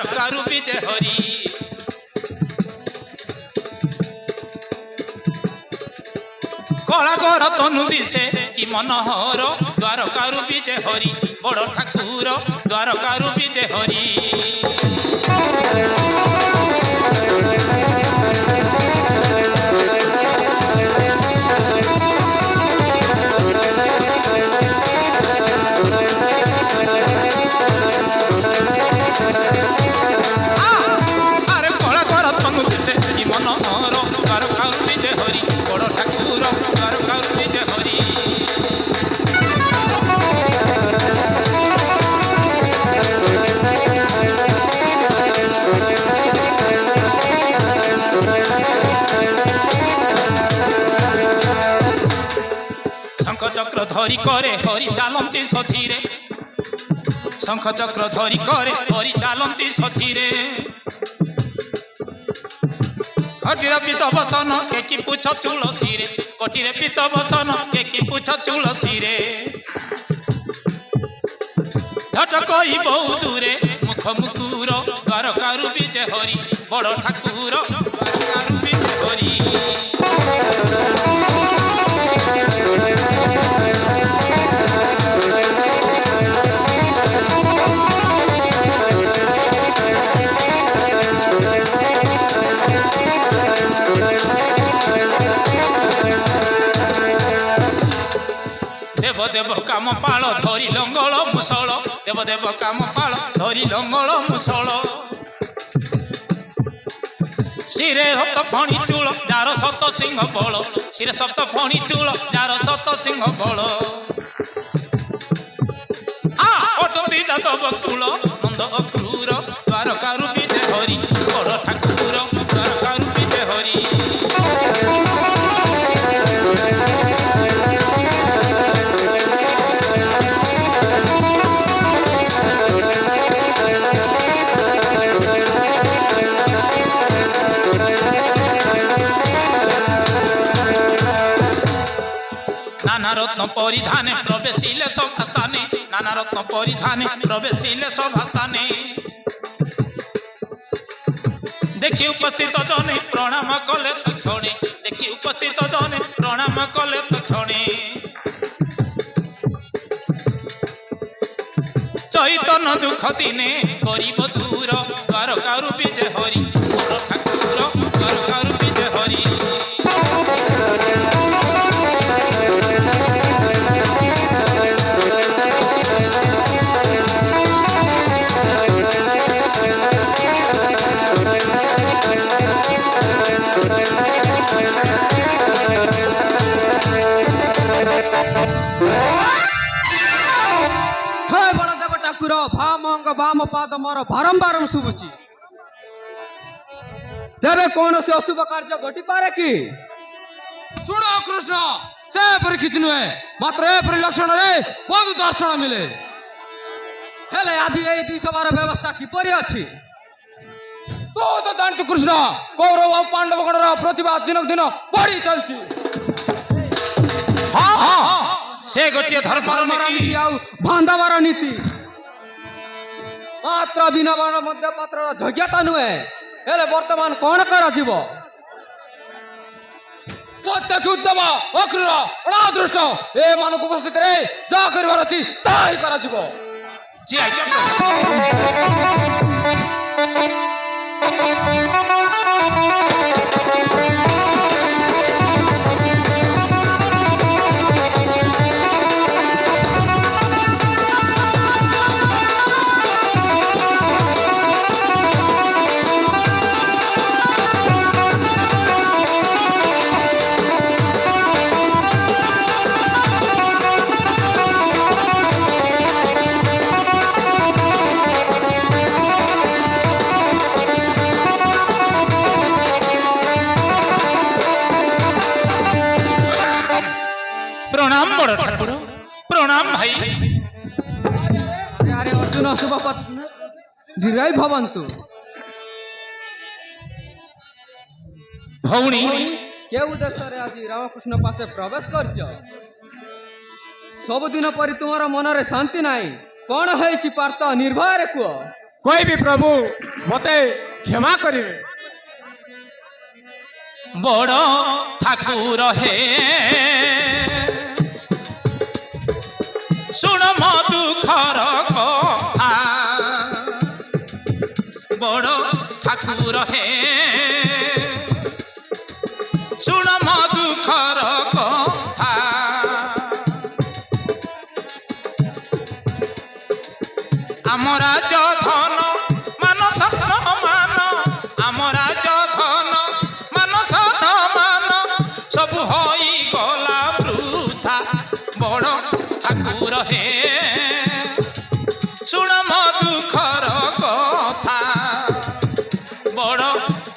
द्वारका रूपी जे हरि कला कर तनु दिशे कि मनोहर द्वारका रूपी जे हरि बड़ ठाकुर द्वारका रूपी जे हरि चक्र धरी करे हरि चालंती सथीरे शंख चक्र धरी करे हरि चालंती सथीरे कटिरे पीत बसन के कि पूछ तुलसी रे कटिरे पीत बसन के कि पूछ तुलसी रे झटकई बहु दूरे मुख मुकुर द्वारका रूपी जे हरि बड़ ठाकुर द्वारका रूपी जे हरि देव देव काम पाल धरी लंगल मुसल देव देव काम पाल धरी लंगल मुसल शिरे सप्त फणी चूल जार सत सिंह बल शिरे सप्त फणी चूल जार सत सिंह बल अटंती जादव कुल नंद अक्रूर द्वारका रूपी जे हरि बड़ ठाकुर द्वारका रूपी जे हरि नाना रत्न परिधाने प्रवेशिले सभास्थाने नाना रत्न परिधाने प्रवेशिले सभास्थाने देखी उपस्थित जने प्रणाम कले क्षणे देखी उपस्थित जने प्रणाम कले क्षणे चैतन्य दुख दिने गरीब दूर द्वारका रूपी जे हरि बड़ ठाकुर द्वारका रूपी जे हरि भामंग वाम पाद मोर बारंबार शुभुची तेरे कौन से अशुभ कार्य घटी पारे कि सुनो कृष्ण से परीक्षित नुहे मात्र ए परिलक्षण रे बहुत दर्शन मिले हेले आज ए दुई सभार व्यवस्था किपरि अछि तो जानछु कृष्ण कौरव और पांडव गणर प्रतिभा दिनक दिन बढ़ी चलछि हां हां से गोटिए धर्मर नीति आउ बांधवार नीति मात्र बिनवन मध्य पात्र योग्यता नुहे हेले वर्तमान कौन कर जीव सत्य की उद्यम अक्रूर अनादृष्ट ए मानक उपस्थित रे जा करबार अछि ताई करा जीव जी आज्ञा प्रणाम बड़ ठाकुर प्रणाम भाई अरे अर्जुन शुभ दीर्घाय भवन्तु भौणी के उद्देश्य रे आज रामकृष्ण पासे प्रवेश करछ सब दिन परि तुम्हारा मन रे शांति नाही कौन है पार्थ निर्भय रे कुओ कोई भी प्रभु ମତେ କ୍ଷମା କରିବେ। বড় ঠাকুর হে শুণ মো দুঃখর কথা বড় ঠাকুর হে শুণ মো দুঃখর কথা আমরা ধন মান স্বপ্ন মান আমরা ধন মান স্বপ্ন মান সবু হই গলা বৃথা বড় ঠাকুর হে শুণ মো দুঃখর কথা বড়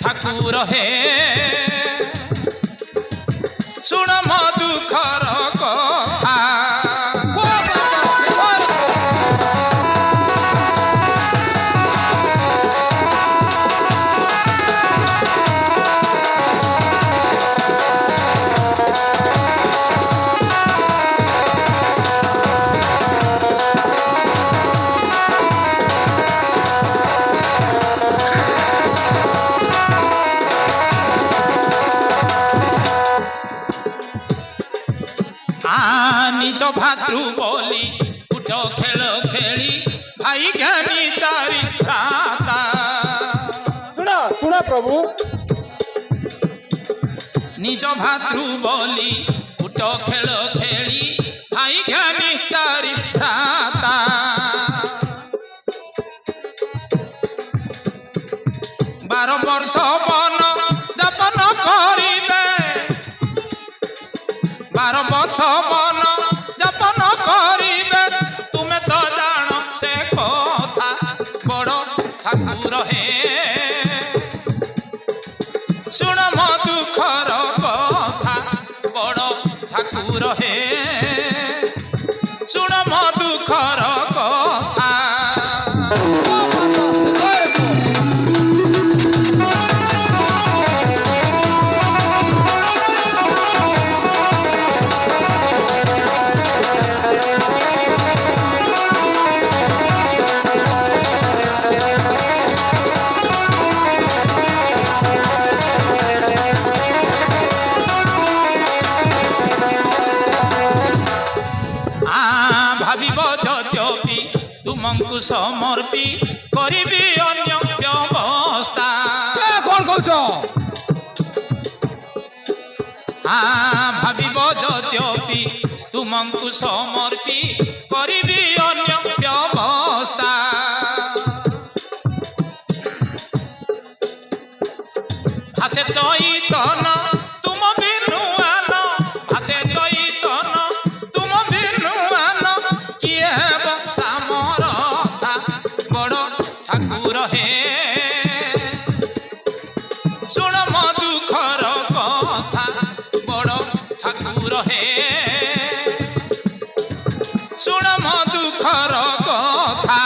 ঠাকুর হে শুণ মো দুঃখর কথা নিজ ভাতৃ বলি উঠ খেল খেলি ভাই জ্ঞানী চারি ভ্রাতা ଶୁଣ ଶୁଣ ପ୍ରଭୁ নিজ ভাতৃ বলি উঠ খেল খেলি ভাই জ্ঞানী চারি ভ্রাতা 12 বর্ষ বন যাপন করিবে 12 বর্ষ বন যাপন করিবে তুমি তো জাণ সে কথা বড় ঠাকুর হে শুণ মো দুঃখর কথা বড় ঠাকুর হে শুণ মো দুঃখর কথা ভাবিব যদ্যপি তুমଙ୍କୁ সমর্পি করিবি অন্য ব্যবস্থা কোন কହୁଛ ভাবিব যদ্যপি তুমଙ୍କୁ সমর্পি করিবি অন্য ব্যবস্থা ভাসে চৈতন তুম বিনু আন ভাসে চৈতন তুম বিনু আন কিয়ে ହେବ সামরথা বড় ঠাকুর হে শুণ মো দুঃখর কথা বড় ঠাকুর হে শুণ মো দুঃখর কথা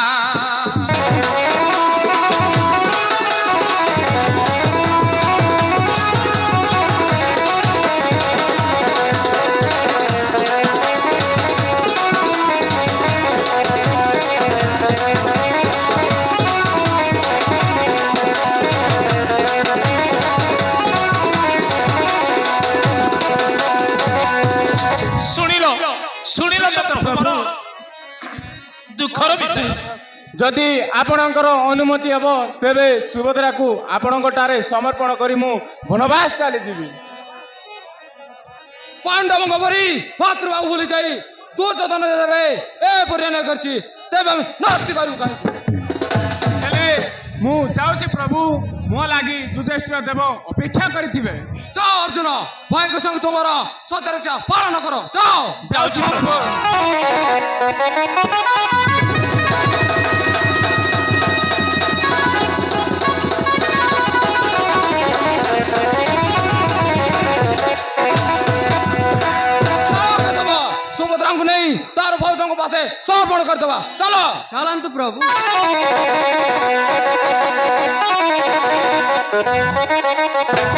শুଣିଲ ତ ପ୍ରଭୁଙ୍କର ଦୁଃଖର ବିଷୟ ଯଦି ଆପଣଙ୍କର ଅନୁମତି ହେବ ତେବେ ସୁଭଦ୍ରାକୁ ଆପଣଙ୍କଠାରେ ସମର୍ପଣ କରି ମୁଁ ବନବାସ ଚାଲିଯିବି। ପାଣ୍ଡବଙ୍କ ପରି ଭାତୃଭାବ ଭୁଲି ଯାଇ ଦୁର୍ଯୋଧନ ଦେବେ ଏପରି ଅନ୍ୟାୟ କରିଛି ତେବେ ଆମେ ନାସ୍ତି କରିବୁ କାହିଁକି? ହେଲେ ମୁଁ ଯାଉଛି ପ୍ରଭୁ, ମୋ ଲାଗି ଯୁଧିଷ୍ଠିର ଦେବ ଅପେକ୍ଷା କରିଥିବେ। ଯାଅ ଅର୍ଜୁନ, ଭାଇଙ୍କ ସଙ୍ଗେ ତୁମର ସତ୍ୟରକ୍ଷା ପାଳନ କର। ଯାଅ। ଯାଉଛି ପ୍ରଭୁ। ସୁଭଦ୍ରାଙ୍କୁ ନେଇ ତାର ଭଉଜଙ୍କ ପାଶେ ସମର୍ପଣ କରିଦେବା। ଚାଲ। ଚାଲନ୍ତୁ ପ୍ରଭୁ। Thank you.